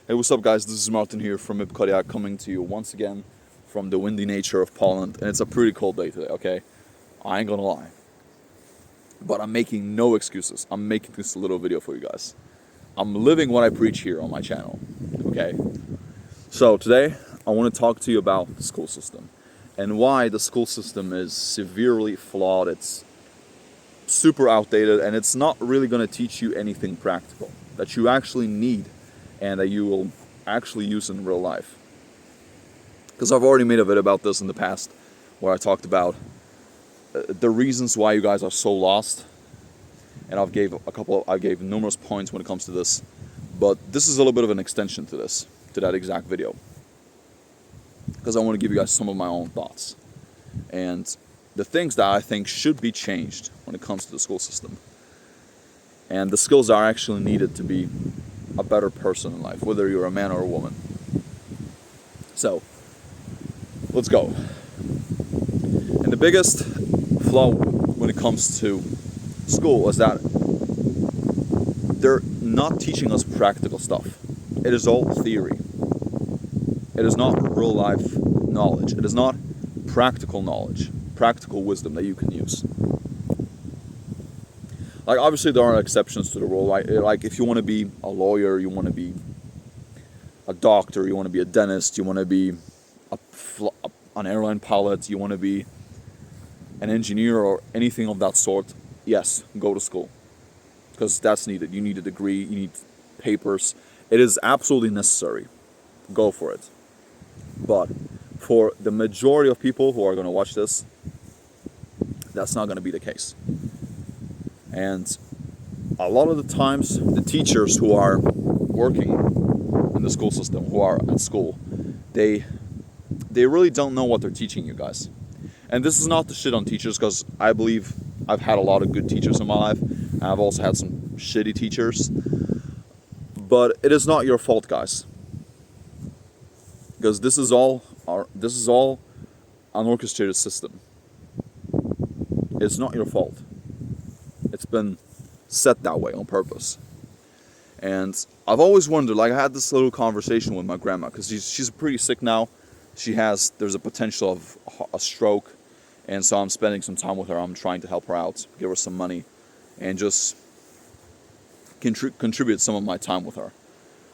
Hey, what's up guys, this is Martin here from uneducated, coming to you once again from the windy nature of Poland, and it's a pretty cold day today, okay? I ain't gonna lie. But I'm making no excuses. I'm making this little video for you guys. I'm living what I preach here on my channel, okay? So today, I want to talk to you about the school system and why the school system is severely flawed. It's super outdated and it's not really gonna teach you anything practical that you actually need and that you will actually use in real life. Because I've already made a video about this in the past where I talked about the reasons why you guys are so lost, and I gave numerous points when it comes to this, but this is a little bit of an extension to that exact video, because I want to give you guys some of my own thoughts and the things that I think should be changed when it comes to the school system and the skills that are actually needed to be a better person in life, whether you're a man or a woman. So, let's go. And the biggest flaw when it comes to school is that they're not teaching us practical stuff. It is all theory. It is not real life knowledge. It is not practical knowledge, practical wisdom that you can use. Like, obviously there are exceptions to the rule. Like if you want to be a lawyer, you want to be a doctor, you want to be a dentist, you want to be an airline pilot, you want to be an engineer or anything of that sort, yes, go to school. Because that's needed. You need a degree, you need papers. It is absolutely necessary. Go for it. But for the majority of people who are going to watch this, that's not going to be the case. And a lot of the times, the teachers who are working in the school system, who are at school, they really don't know what they're teaching you guys. And this is not to shit on teachers, because I believe I've had a lot of good teachers in my life, and I've also had some shitty teachers. But it is not your fault, guys, because this is all an orchestrated system. It's not your fault. It's been set that way on purpose. And I've always wondered, like, I had this little conversation with my grandma, because she's pretty sick now. There's a potential of a stroke, and so I'm spending some time with her. I'm trying to help her out, give her some money, and just contribute some of my time with her,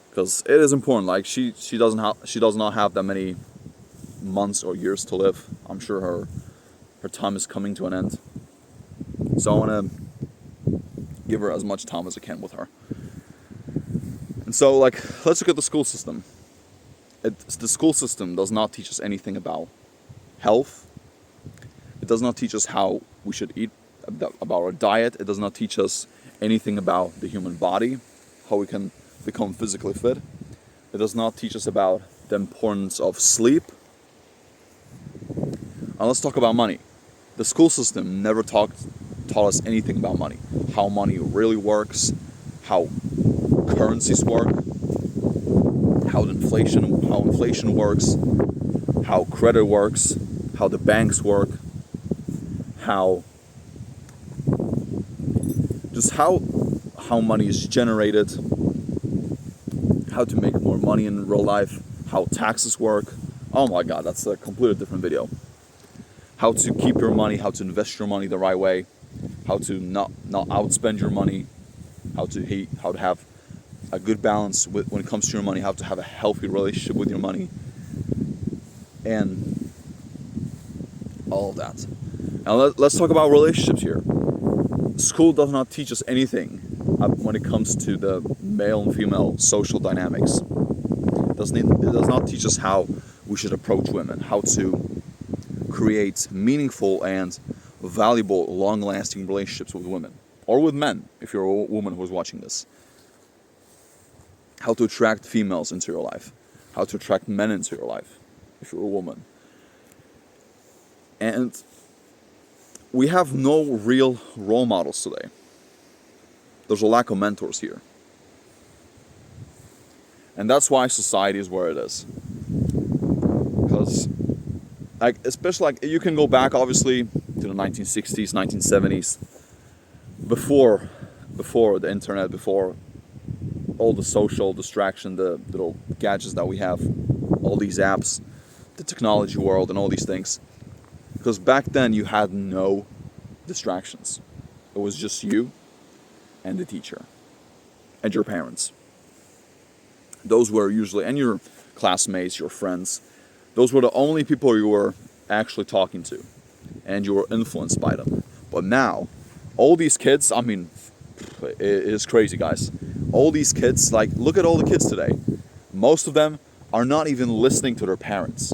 because it is important. Like, she does not have that many months or years to live. I'm sure her time is coming to an end. So I want to give her as much time as I can with her. And so, like, let's look at the school system. The school system does not teach us anything about health. It does not teach us how we should eat, about our diet. It does not teach us anything about the human body, how we can become physically fit. It does not teach us about the importance of sleep. Now let's talk about money. The school system never taught us anything about money, how money really works, how currencies work, how inflation works, how credit works, how the banks work, how money is generated, how to make more money in real life, how taxes work. Oh my god, that's a completely different video. How to keep your money, how to invest your money the right way, how to not outspend your money, how to have a good balance when it comes to your money, how to have a healthy relationship with your money, and all of that. Now let's talk about relationships here. School does not teach us anything when it comes to the male and female social dynamics. It does not teach us how we should approach women, how to create meaningful and valuable, long-lasting relationships with women, or with men, if you're a woman who's watching this. How to attract females into your life, how to attract men into your life, if you're a woman. And we have no real role models today. There's a lack of mentors here. And that's why society is where it is. Because, like, especially, like, you can go back, obviously, to the 1960s, 1970s, before the internet, before all the social distraction, the little gadgets that we have, all these apps, the technology world, and all these things. Because back then you had no distractions. It was just you and the teacher and your parents. Those were usually, and your classmates, your friends, those were the only people you were actually talking to, and you were influenced by them. But now, all these kids, I mean, it is crazy, guys. All these kids, like, look at all the kids today. Most of them are not even listening to their parents.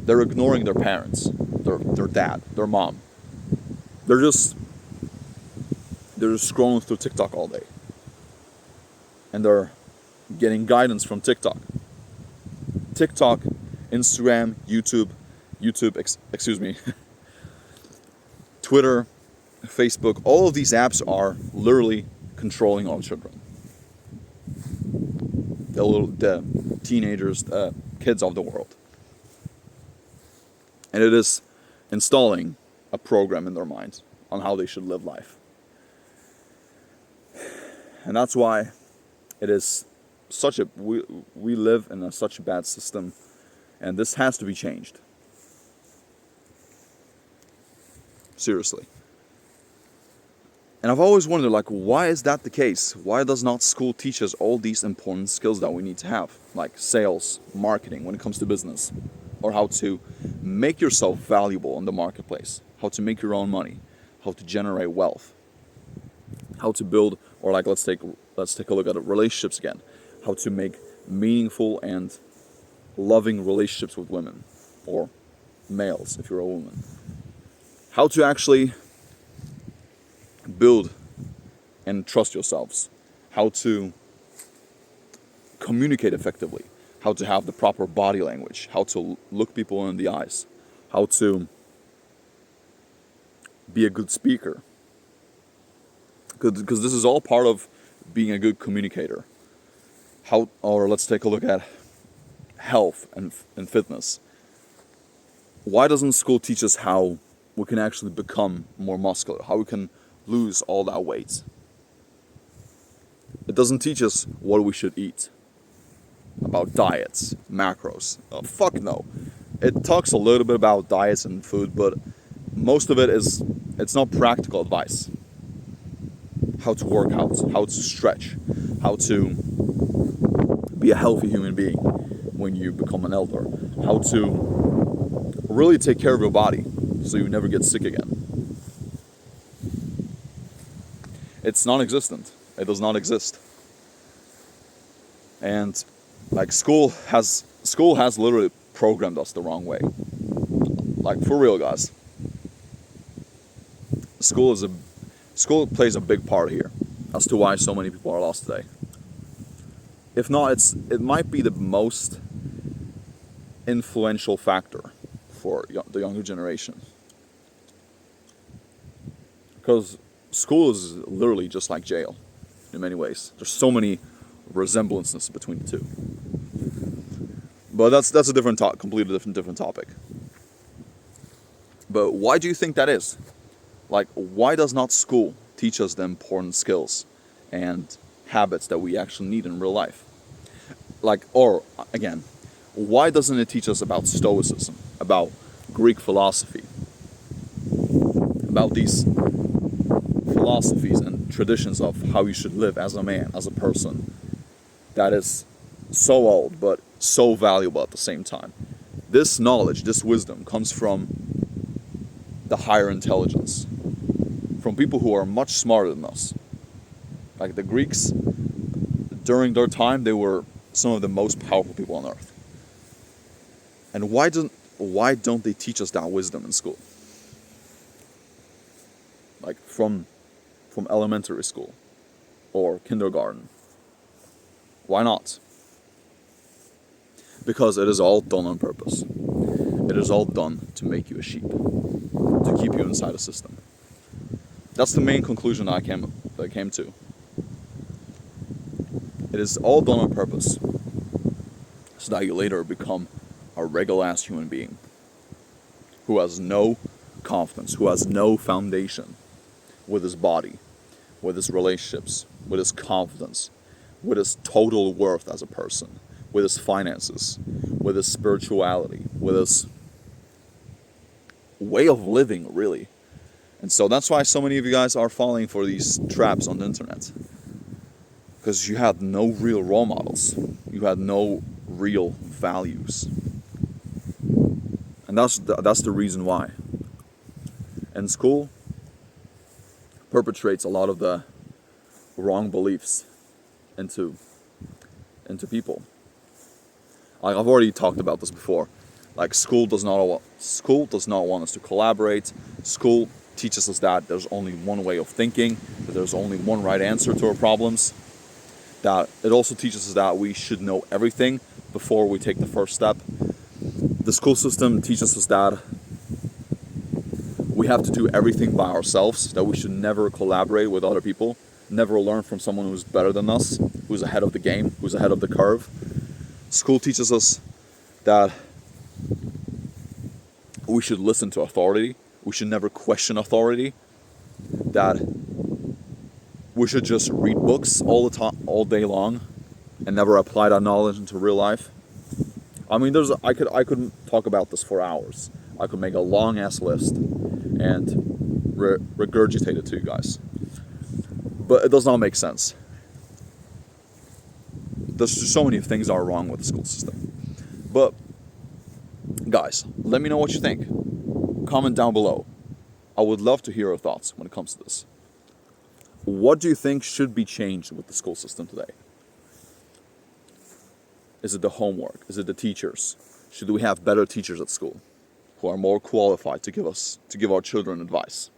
They're ignoring their parents, their dad, their mom. They're just scrolling through TikTok all day. And they're getting guidance from TikTok. TikTok, Instagram, Twitter, Facebook, all of these apps are literally controlling our children. The teenagers, kids of the world. And it is installing a program in their minds on how they should live life. And that's why it is such a, we live in such a bad system, and this has to be changed. Seriously. And I've always wondered, like, why is that the case? Why does not school teach us all these important skills that we need to have? Like sales, marketing, when it comes to business. Or how to make yourself valuable in the marketplace. How to make your own money. How to generate wealth. How to build, or like, let's take a look at relationships again. How to make meaningful and loving relationships with women. Or males, if you're a woman. How to actually build and trust yourselves, how to communicate effectively, how to have the proper body language, how to look people in the eyes, how to be a good speaker. Because this is all part of being a good communicator. Or let's take a look at health and fitness. Why doesn't school teach us how we can actually become more muscular, how we can lose all that weight? It doesn't teach us what we should eat, about diets, macros. Oh, fuck no. It talks a little bit about diets and food, but most of it's not practical advice. How to work out, how to stretch, how to be a healthy human being when you become an elder, how to really take care of your body so you never get sick again. It's non-existent. It does not exist. And like school has literally programmed us the wrong way. Like, for real, guys. School plays a big part here as to why so many people are lost today. If not, it might be the most influential factor for the younger generation. Because school is literally just like jail in many ways. There's so many resemblances between the two. But that's a different completely different topic. But why do you think that is? Like, why does not school teach us the important skills and habits that we actually need in real life? Like, or again, why doesn't it teach us about Stoicism, about Greek philosophy, about these philosophies and traditions of how you should live as a man, as a person, that is so old but so valuable at the same time? This knowledge, this wisdom comes from the higher intelligence, from people who are much smarter than us. Like the Greeks, during their time, they were some of the most powerful people on earth. And why don't they teach us that wisdom in school? Like from elementary school or kindergarten. Why not? Because it is all done on purpose. It is all done to make you a sheep, to keep you inside a system. That's the main conclusion that I came to. It is all done on purpose, so that you later become a regular-ass human being who has no confidence, who has no foundation with his body, with his relationships, with his confidence, with his total worth as a person, with his finances, with his spirituality, with his way of living, really. And so that's why so many of you guys are falling for these traps on the internet. Because you had no real role models. You had no real values. And that's the reason why. And school perpetrates a lot of the wrong beliefs into people. Like I've already talked about this before. Like school does not want us to collaborate. School teaches us that there's only one way of thinking, that there's only one right answer to our problems. That it also teaches us that we should know everything before we take the first step. The school system teaches us that we have to do everything by ourselves, that we should never collaborate with other people, never learn from someone who's better than us, who's ahead of the game, who's ahead of the curve. School teaches us that we should listen to authority, we should never question authority, that we should just read books all the time, all day long, and never apply that knowledge into real life. I mean, I could talk about this for hours. I could make a long ass list and regurgitate it to you guys, but it does not make sense. There's just so many things that are wrong with the school system. But guys, let me know what you think. Comment down below. I would love to hear your thoughts when it comes to this. What do you think should be changed with the school system today? Is it the homework? Is it the teachers? Should we have better teachers at school who are more qualified to give our children advice?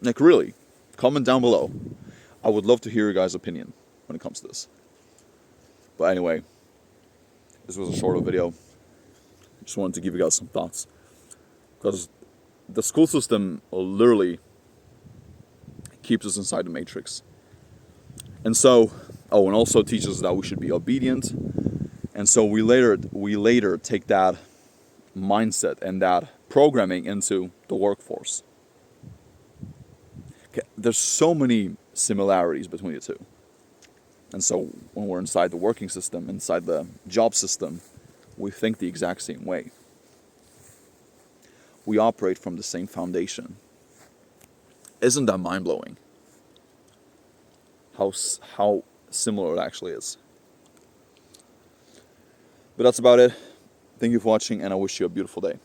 Like really, comment down below. I would love to hear your guys' opinion when it comes to this. But anyway, this was a shorter video. Just wanted to give you guys some thoughts. Because the school system literally keeps us inside the matrix. And so, and also teaches us that we should be obedient. And so we later take that mindset and that programming into the workforce. Okay, there's so many similarities between the two. And so when we're inside the working system, inside the job system, we think the exact same way. We operate from the same foundation. Isn't that mind-blowing? How similar it actually is. But that's about it. Thank you for watching, and I wish you a beautiful day.